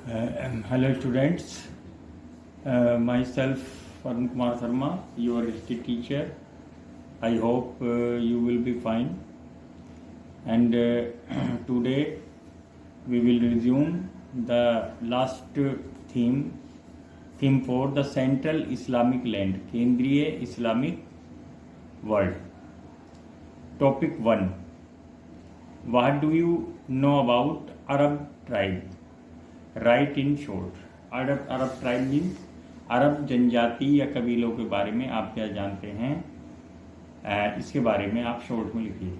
Hello students, myself Varun Kumar Sharma, your history teacher. I hope you will be fine. And today we will resume the last theme 4, the Central Islamic Land, Kendriya Islamic World. Topic 1. What do you know about Arab tribe? Right in short. Arab tribe means Arab जनजाति या कबीलों के बारे में आप क्या जानते हैं, इसके बारे में आप शॉर्ट में लिखिए।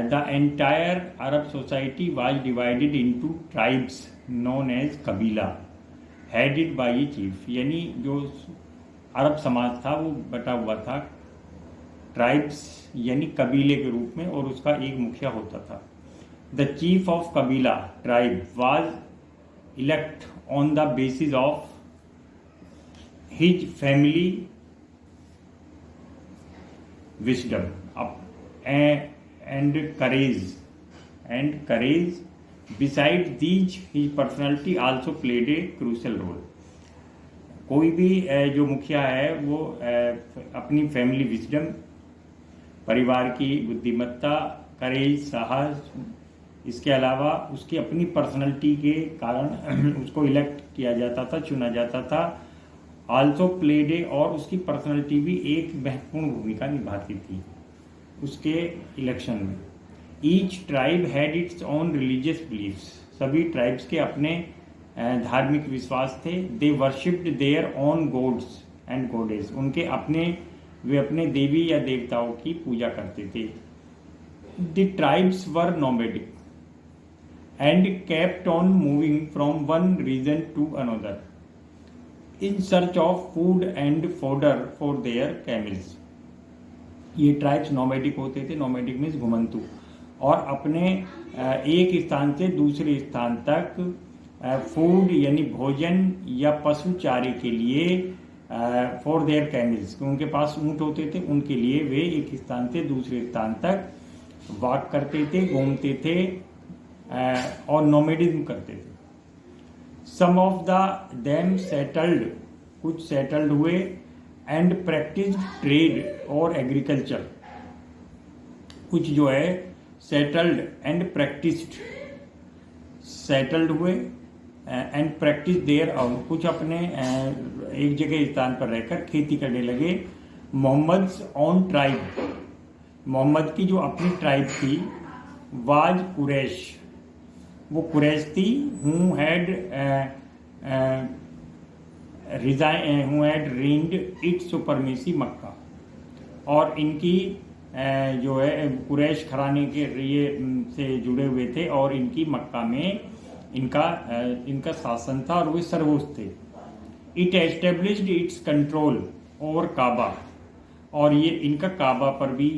The entire Arab society was divided into tribes known as kabila headed by a chief, यानी जो अरब समाज था वो बटा हुआ था ट्राइब्स यानी कबीले के रूप में, और उसका एक मुखिया होता था। The chief of kabila tribe was elect on the basis of his family wisdom and courage. Besides these, his personality also played a crucial role. कोई भी जो मुखिया है वो अपनी फैमिली विजडम, परिवार की बुद्धिमत्ता, करेज, साहस, इसके अलावा उसकी अपनी पर्सनैलिटी के कारण उसको इलेक्ट किया जाता था, चुना जाता था। आल्सो प्लेड ए, और उसकी पर्सनैलिटी भी एक महत्वपूर्ण भूमिका निभाती थी उसके इलेक्शन में। Each tribe had its own religious beliefs, सभी ट्राइब्स के अपने धार्मिक विश्वास थे। They worshipped their own gods and goddess, वे अपने देवी या देवताओं की पूजा करते थे। The tribes were nomadic and kept on moving from one region to another in search of food and fodder for their camels. ये ट्राइब्स नोमैडिक होते थे, नोमैडिक मीन्स घुमंतु, और अपने एक स्थान से दूसरे स्थान तक फूड यानी भोजन या पशु चारे के लिए फॉर देयर कैमल्स, उनके पास ऊँट होते थे, उनके लिए वे एक स्थान से दूसरे स्थान तक वॉक करते थे, घूमते थे और नोमेडिज्म करते थे। सम ऑफ द देम सेटल्ड, कुछ सेटल्ड हुए, एंड प्रैक्टिस ट्रेड और एग्रीकल्चर, कुछ जो है सेटल्ड एंड प्रैक्टिस्ड, सेटल्ड हुए एंड प्रैक्टिस देयर, और कुछ अपने एक जगह स्थान पर रहकर खेती करने लगे। मोहम्मद्स ओन ट्राइब, मोहम्मद की जो अपनी ट्राइब थी, वाज कुरैश, वो कुरैश थी। Who had reigned its supremacy Mecca, और इनकी जो है कुरैश घराने के ये से जुड़े हुए थे, और इनकी मक्का में इनका शासन था और वे सर्वोच्च थे। It established its control over Kaaba, और ये इनका काबा पर भी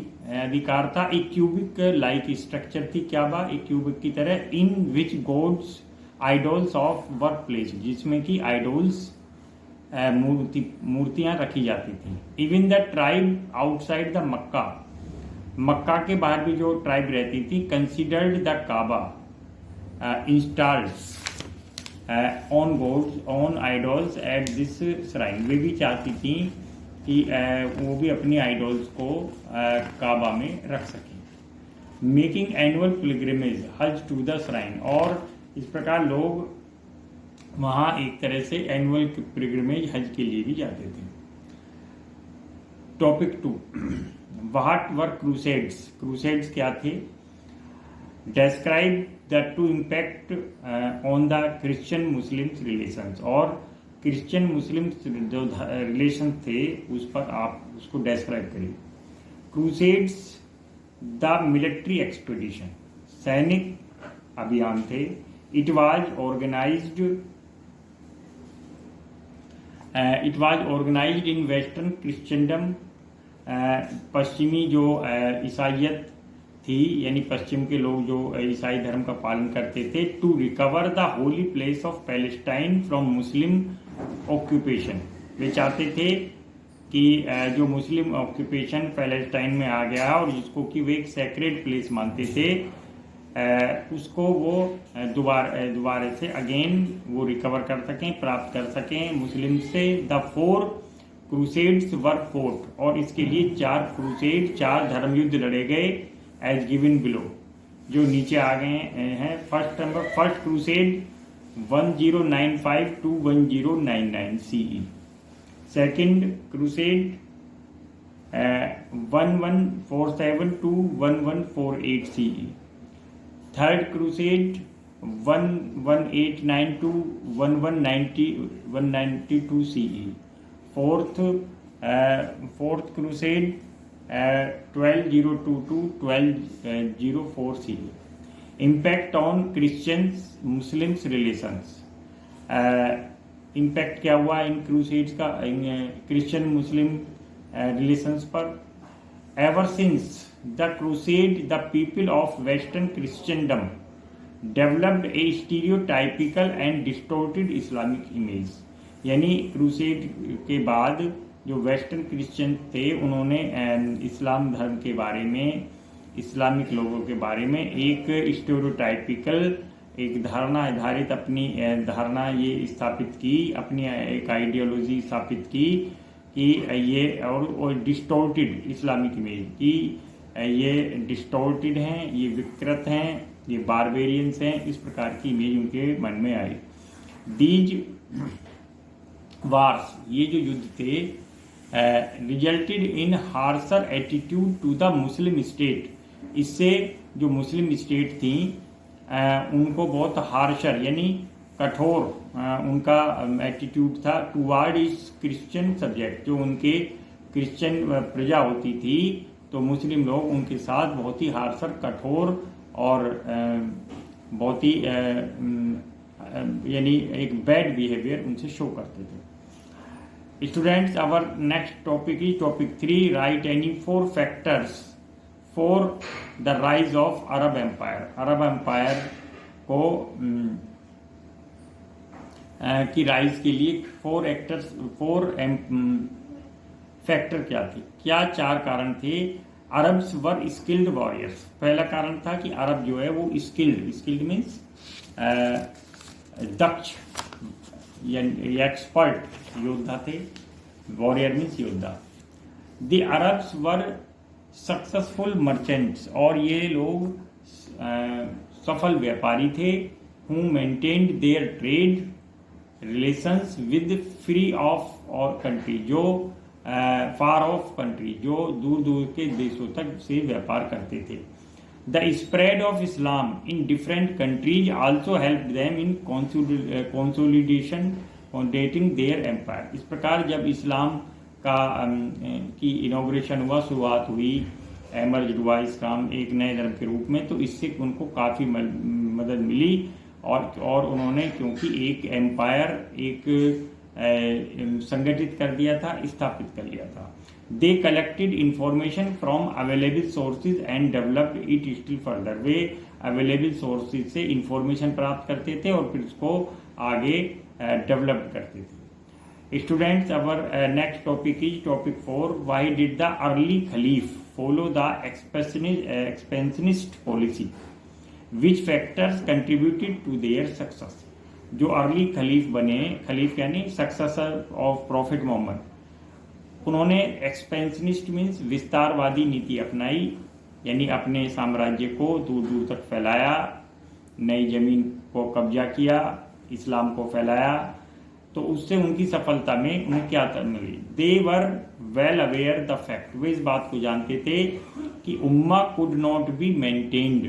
अधिकार था। एक क्यूबिक लाइक स्ट्रक्चर थी काबा, एक क्यूबिक की तरह, in which gods idols of work place, जिसमें कि आइडल्स मूर्तियां रखी जाती थी। Even the tribe outside the Mecca, Mecca के बाहर भी जो ट्राइब रहती थी, considered the Kaaba installed on gods on idols at this shrine, वे भी चाहती थी कि वो भी अपनी आइडल्स को काबा में रख सकें। मेकिंग एनुअल पिलग्रिमेज हज टू द श्राइन, और इस प्रकार लोग वहाँ एक तरह से एनुअल पिलग्रिमेज हज के लिए भी जाते थे। Topic 2, what were crusades, crusades क्या थे? Describe the two impact on the Christian Muslims relations, और क्रिश्चियन मुस्लिम जो रिलेशन थे उस पर आप उसको डिस्क्राइब करिए। क्रूसेड्स द मिलिट्री एक्सपेडिशन, सैनिक अभियान थे। It was organised in western Christendom, पश्चिमी जो ईसाइयत थी, यानी पश्चिम के लोग जो ईसाई धर्म का पालन करते थे। To recover the holy place of Palestine from Muslim occupation, वे चाहते थे कि जो मुस्लिम ऑक्यूपेशन पैलेस्टाइन में आ गया और जिसको कि वे एक सेक्रेड प्लेस मानते थे, उसको वो दोबारा से अगेन वो रिकवर कर सकें, प्राप्त कर सकें मुस्लिम से। द 4 क्रूसेड्स वर फोर्ट, और इसके लिए 4 क्रूसेड, 4 धर्मयुद्ध लड़े गए, एज गिवन बिलो, जो नीचे आ गए हैं। First crusade 1095 to 1099 CE, second crusade 1147 to 1148 CE, third crusade 1189 to 192 CE, fourth crusade 1202 to 1204 CE। Impact on Christians Muslims relations, impact क्या हुआ इन क्रूसेड्स का क्रिश्चियन मुस्लिम रिलेशंस पर। Ever since the crusade the people of western Christendom developed a stereotypical and distorted Islamic image, यानी crusade के बाद जो western Christian थे उन्होंने इस्लाम धर्म के बारे में, इस्लामिक लोगों के बारे में एक स्टीरियोटाइपिकल, एक धारणा आधारित अपनी धारणा ये स्थापित की, अपनी एक आइडियोलॉजी स्थापित की कि ये और डिस्टोर्टेड इस्लामिक इमेज की, ये डिस्टोर्टेड हैं, ये विकृत हैं, ये बारबेरियंस हैं, इस प्रकार की इमेज उनके मन में आई। दीज वार्स, ये जो युद्ध थे, resulted in harsher attitude to the Muslim state, इससे जो मुस्लिम स्टेट थी उनको बहुत हार्शर यानी कठोर उनका एटीट्यूड था टुवार्ड इस क्रिश्चियन सब्जेक्ट, जो उनके क्रिश्चियन प्रजा होती थी तो मुस्लिम लोग उनके साथ बहुत ही हार्शर, कठोर और बहुत ही यानी एक बैड बिहेवियर उनसे शो करते थे। Students, our next topic is topic 3, write any 4 factors for the rise of Arab empire. Arab empire को की राइज के लिए 4 फैक्टर क्या थे, क्या 4 कारण थे। अरब्स वर स्किल्ड वॉरियर्स, पहला कारण था कि अरब जो है वो स्किल्ड मीन्स दक्ष या एक्सपर्ट योद्धा थे, वॉरियर मीन्स योद्धा। The Arabs were successful merchants, और ये लोग सफल व्यापारी थे। Who maintained their trade relations with free of और कंट्री, जो फार ऑफ कंट्री, जो दूर दूर के देशों तक से व्यापार करते थे। The spread of Islam in different countries also help them in consolidation dating their empire. इस प्रकार जब इस्लाम का की इनॉग्रेशन हुआ, शुरुआत हुई, एमर्ज हुआ इस्लाम एक नए धर्म के रूप में, तो इससे उनको काफ़ी मदद मिली और उन्होंने क्योंकि एक एम्पायर एक संगठित कर दिया था, स्थापित कर लिया था। They collected information from available sources and developed it still further. Way available sources से इंफॉर्मेशन प्राप्त करते थे और फिर उसको आगे डेवलप करते थे। Students, our next topic is topic 4, why did the early caliph follow the expansionist policy, which factors contributed to their success. जो अर्ली खलीफ बने, खलीफ यानी सक्सेसर ऑफ प्रॉफिट मोहम्मद, उन्होंने एक्सपेंशनिस्ट मीन्स विस्तारवादी नीति अपनाई, यानी अपने साम्राज्य को दूर दूर तक फैलाया, नई जमीन को कब्जा किया, इस्लाम को फैलाया, तो उससे उनकी सफलता में उन्हें क्या मिली। They were well aware the fact, वे इस बात को जानते थे कि ummah could not be maintain,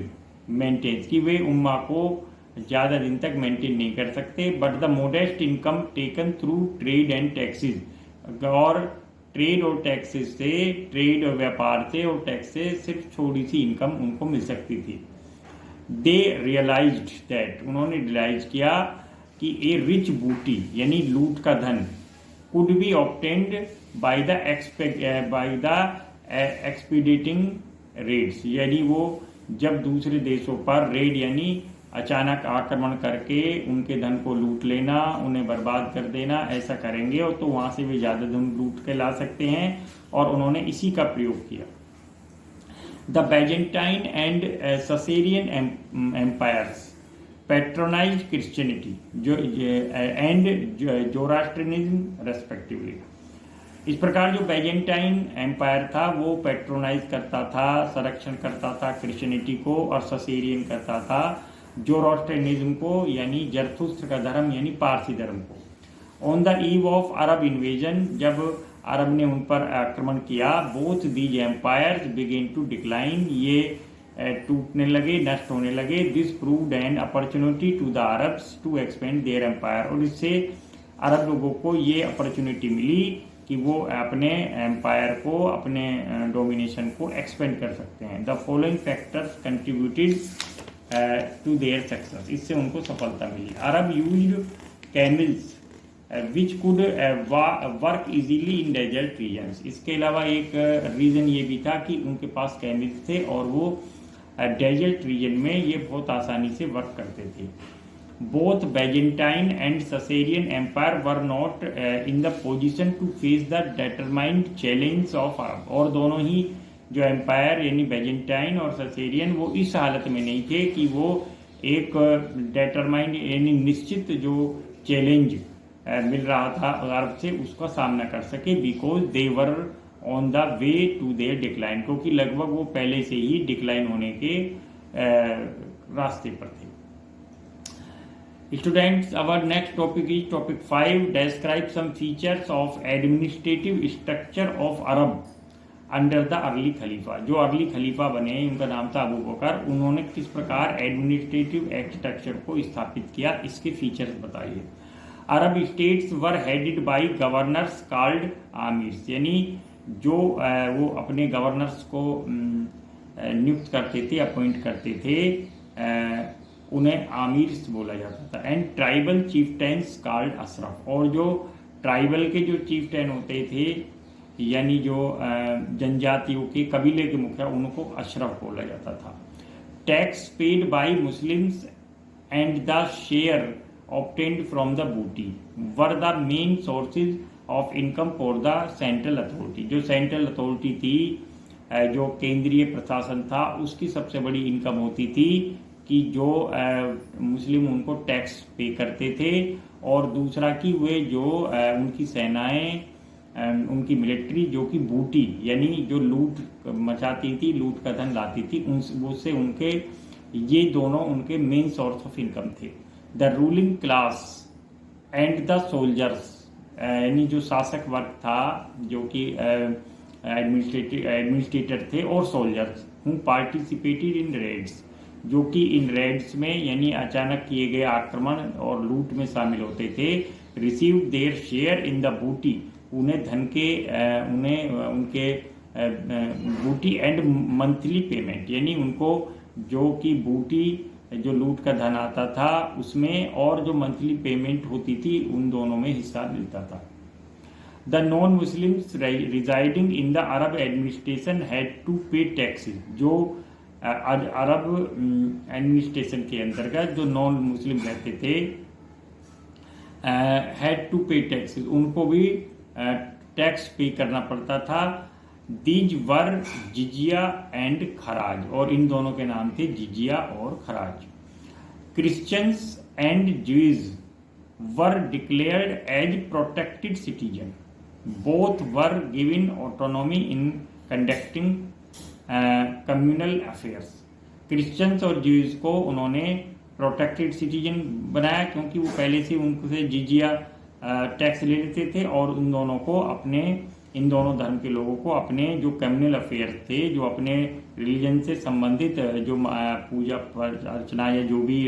कि वे उम्मा को ज़्यादा दिन तक मेंटेन नहीं कर सकते। But the modest income taken through trade and taxes, और ट्रेड और टैक्सेस से, ट्रेड और व्यापार से और टैक्स से सिर्फ थोड़ी सी इनकम उनको मिल सकती थी। दे रियलाइज्ड दैट, उन्होंने रियलाइज किया कि ए रिच बूटी यानी लूट का धन could be obtained by the expediting raids, यानी वो जब दूसरे देशों पर रेड यानी अचानक आक्रमण करके उनके धन को लूट लेना, उन्हें बर्बाद कर देना, ऐसा करेंगे और तो वहाँ से भी ज़्यादा धन लूट के ला सकते हैं, और उन्होंने इसी का प्रयोग किया। The Byzantine and Sassanian empires patronise Christianity and Zoroastrianism respectively. इस प्रकार जो बैजेंटाइन एम्पायर था वो पैट्रोनाइज करता था, संरक्षण करता था क्रिश्चियनिटी को, और ससेरियन करता था जोरास्ट्रियनिज्म को, यानी जरथुस्त्र का धर्म यानी पारसी धर्म को। On the eve of Arab invasion, जब अरब ने उन पर आक्रमण किया, both these empires began to decline, ये टूटने लगे, नष्ट होने लगे। This proved an opportunity to the Arabs to expand their empire, और इससे अरब लोगों को ये अपॉर्चुनिटी मिली कि वो अपने एम्पायर को, अपने डोमिनेशन को एक्सपेंड कर सकते हैं। The following factors contributed to their success, इससे उनको सफलता मिली। Arab used camels which could work easily in desert regions, इसके अलावा एक रीज़न ये भी था कि उनके पास कैमल्स थे और वो डेजर्ट रीजन में ये बहुत आसानी से वर्क करते थे। Both Byzantine and Sasanian Empire were not in the position to face the determined challenge of Arab, और दोनों ही जो एम्पायर यानी बैजेंटाइन और ससेरियन वो इस हालत में नहीं थे कि वो एक डेटरमाइंड यानी निश्चित जो चैलेंज मिल रहा था अरब से उसका सामना कर सके, because they were on the way to their decline, क्योंकि लगभग वो पहले से ही डिक्लाइन होने के रास्ते पर थे। Students, our next topic is topic 5. Describe some features of administrative structure of Arab under the early Khalifa. जो अर्ली खलीफा बने, उनका नाम था अबू बकर, उन्होंने किस प्रकार एडमिनिस्ट्रेटिव स्ट्रक्चर को स्थापित किया, इसके फीचर्स बताइए। Arab states were headed by governors called amirs, यानी जो वो अपने गवर्नर्स को नियुक्त करते थे, अपॉइंट करते थे, उन्हें आमिर्स बोला जाता था। एंड ट्राइबल चीफ्टेन्स कॉल्ड अशरफ, और जो ट्राइबल के जो चीफ्टेन होते थे यानी जो जनजातियों के कबीले के मुखिया, उनको अशरफ बोला जाता था। Tax paid by Muslims and the share obtained from the booty were the main sources of income for the central authority, जो सेंट्रल अथॉरिटी थी, जो केंद्रीय प्रशासन था, उसकी सबसे बड़ी इनकम होती थी कि जो मुस्लिम उनको टैक्स पे करते थे, और दूसरा कि वे जो उनकी सेनाएं, उनकी मिलिट्री जो कि बूटी यानी जो लूट मचाती थी, लूट का धन लाती थी, उससे उनके ये दोनों उनके मेन सोर्स ऑफ इनकम थे। The ruling class and the soldiers, यानी जो शासक वर्ग था, जो कि एडमिनिस्ट्रेटर थे, और soldiers who participated in raids, जो कि इन रेड्स में यानी अचानक किए गए आक्रमण और लूट में शामिल होते थे। Receive their share in the बूटी, उन्हें धन के उन्हें उनके बूटी एंड मंथली पेमेंट, यानी उनको जो कि बूटी जो लूट का धन आता था उसमें, और जो मंथली पेमेंट होती थी, उन दोनों में हिस्सा मिलता था। The non Muslims residing in the Arab administration had to pay taxes, जो अरब एडमिनिस्ट्रेशन के अंतर्गत जो नॉन मुस्लिम रहते थे हैड टू पे टैक्सेस, उनको भी टैक्स पे करना पड़ता था। दीज वर जिजिया एंड खराज, और इन दोनों के नाम थे जिजिया और खराज। Christians and Jews were declared as protected citizen, both were given autonomy in conducting communal affairs. Christians और ज्यूज को उन्होंने प्रोटेक्टेड सिटीजन बनाया, क्योंकि वो पहले से उनसे जिजिया टैक्स ले लेते थे, और उन दोनों को अपने, इन दोनों धर्म के लोगों को अपने जो कम्युनल अफेयर्स थे, जो अपने रिलीजन से संबंधित जो पूजा अर्चना या जो भी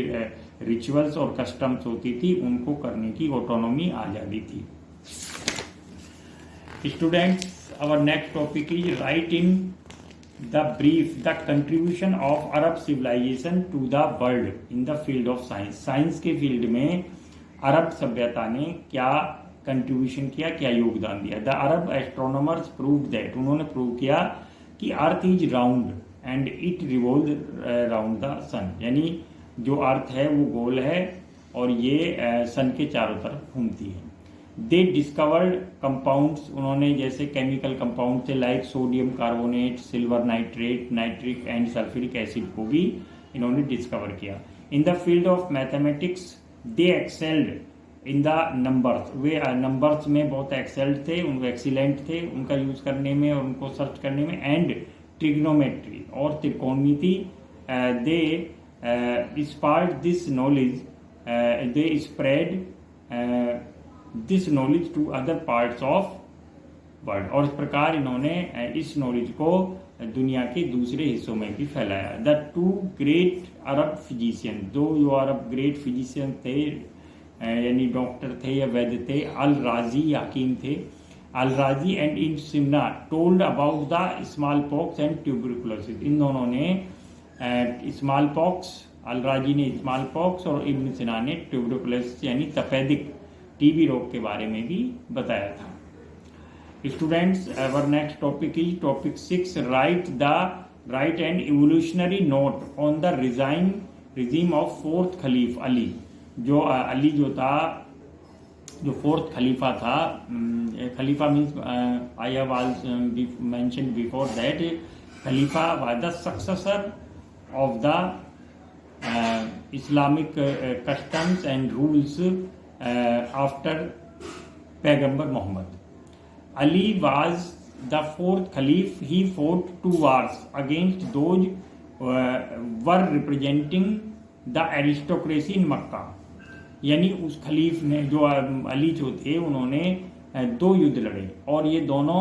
रिचुअल्स और कस्टम्स होती थी, उनको करने की ऑटोनॉमी आज़ादी थी। Students, our next topic is write in the brief the contribution of Arab civilization to the world in the field of science, science के फील्ड में अरब सभ्यता ने क्या कंट्रीब्यूशन किया, क्या योगदान दिया। The Arab astronomers proved that, उन्होंने प्रूव किया कि earth is round and it revolve round the sun, यानी जो अर्थ है वो गोल है और ये सन के चारों तरफ घूमती है। दे डिस्कवर्ड कंपाउंड्स, उन्होंने जैसे केमिकल कंपाउंड थे like sodium carbonate, silver nitrate, nitric and sulphuric acid को भी इन्होंने डिस्कवर किया। In the field of mathematics they excelled in the numbers, way numbers में बहुत एक्सेल्ड थे, उनको एक्सीलेंट थे उनका यूज करने में और उनको सर्च करने में। एंड ट्रिग्नोमेट्री और त्रिकोणमिति, they support this knowledge, they spread this knowledge to other parts of world, और इस प्रकार इन्होंने इस नॉलेज को दुनिया के दूसरे हिस्सों में भी फैलाया। The two great Arab physician, दो जो अरब ग्रेट फिजिशियन थे यानी डॉक्टर थे या वैद्य थे, अल राजी हकीम थे, Al Razi and Ibn Sina told about the smallpox and tuberculosis, इन दोनों ने स्मॉल पॉक्स, अल राजी ने स्मॉल पॉक्स और इब्न सिना ने ट्यूबरकुलोसिस यानी तपेदिक टीबी रोग के बारे में भी बताया था। Students, our next topic is topic 6, write an evolutionary note on the regime of fourth Khalif Ali। जो अली जो था, जो फोर्थ खलीफा था, खलीफा means I have also mentioned before that खलीफा was the successor of the Islamic customs and rules after पैगंबर Muhammad. Ali was the fourth Caliph. He fought 2 wars against those were representing the aristocracy in Makkah। यानी उस खलीफ ने, जो अली जो थे, उन्होंने 2 युद्ध लड़े और ये दोनों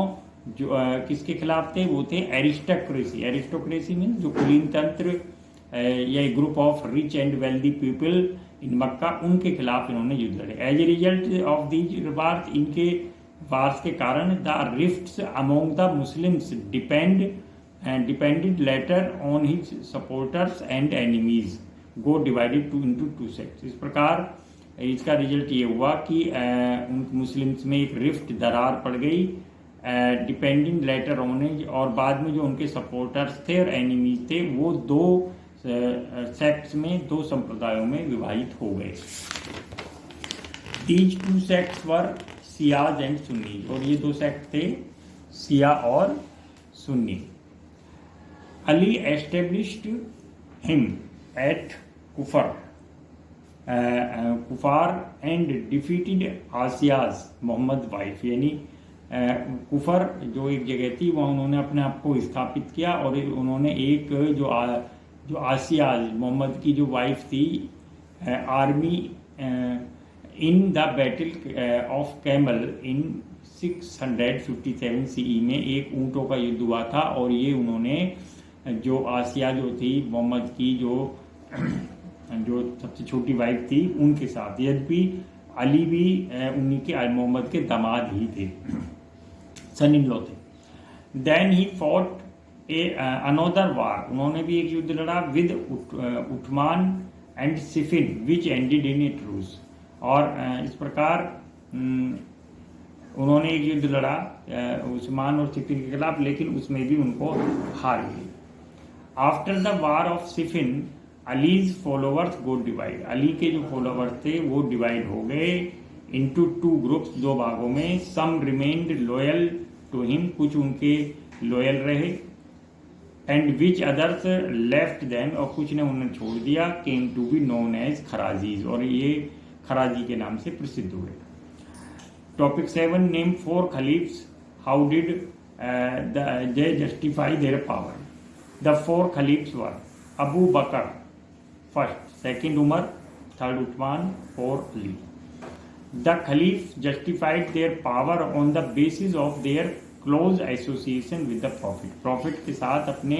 जो किसके खिलाफ थे, वो थे एरिस्टोक्रेसी। एरिस्टोक्रेसी मीन जो कुलीन तंत्र या group of rich and wealthy people in Mecca, उनके खिलाफ इन्होंने युद्ध लड़े। As a result of these wars, इनके वार्स के कारण the rifts among the Muslims depended later on his supporters and enemies go divided into 2 sects. इस प्रकार इसका रिजल्ट ये हुआ कि उन मुस्लिम्स में एक रिफ्ट, दरार पड़ गई, डिपेंडिंग लेटर ऑन हिज, और बाद में जो उनके सपोर्टर्स थे और एनिमीज थे वो 2 सेक्ट्स में, 2 संप्रदायों में विभाजित हो गए। These 2 sects were Ciaz and Sunni, और ये 2 सेक्ट थे सिया और Sunni. Ali established him at Kufar and defeated आसियाज Mohammad wife, यानी कुफर जो एक जगह थी वहाँ उन्होंने अपने आप को स्थापित किया और उन्होंने एक जो आसियाज मोहम्मद की जो वाइफ थी army in the battle of camel in 657 CE में एक ऊँटों का युद्ध हुआ था, और ये उन्होंने जो आसिया जो थी मोहम्मद की जो सबसे छोटी वाइफ थी उनके साथ, यद्यपि अली भी उन्हीं के मोहम्मद के दामाद ही थे, सन इन लॉ थे। Then he fought another war, उन्होंने भी एक युद्ध लड़ा with Uthman and Siffin which ended in a truce, और इस प्रकार उन्होंने एक युद्ध लड़ा उस्मान और सिफिन के खिलाफ, लेकिन उसमें भी उनको हार गई। After the war of Siffin Ali's followers go divide, Ali के जो फॉलोवर्स थे वो डिवाइड हो गए इनटू 2 ग्रुप्स, 2 भागों में। Some remained loyal to him, कुछ उनके लॉयल रहे, and which others left them, और कुछ ने उन्हें छोड़ दिया। Came to be known as Kharijis, और ये खराजी के नाम से प्रसिद्ध हुए। Topic 7, name 4 caliphs, how did they justify their power. The 4 caliphs were Abu Bakr first, second Umar, third Usman, fourth Ali. The caliph justified their power on the basis of their close association with the profit, profit के साथ अपने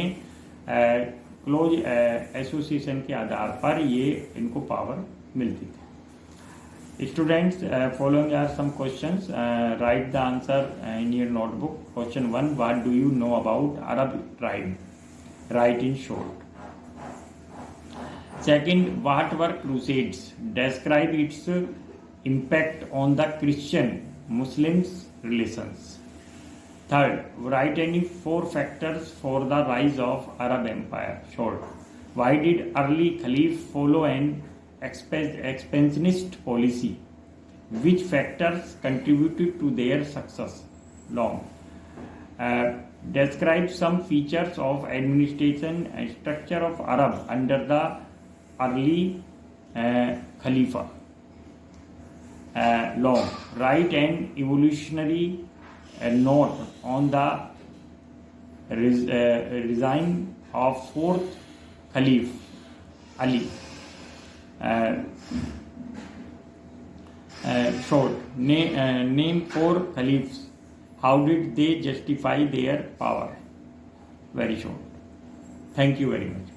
close association के आधार पर ये इनको power मिलती थी। Students, following are some questions, write the answer in your notebook. Question 1, what do you know about Arab tribe, write in short. Second, what were crusades? Describe its impact on the Christian-Muslims relations. Third, write any 4 factors for the rise of Arab Empire. Short. Why did early Caliph follow an expansionist policy? Which factors contributed to their success? Long. Describe some features of administration and structure of Arab under the early Khalifa. Long. Write an evolutionary note on the reign of fourth Caliph Ali. Short. Name four caliphs. How did they justify their power? Very short. Thank you very much.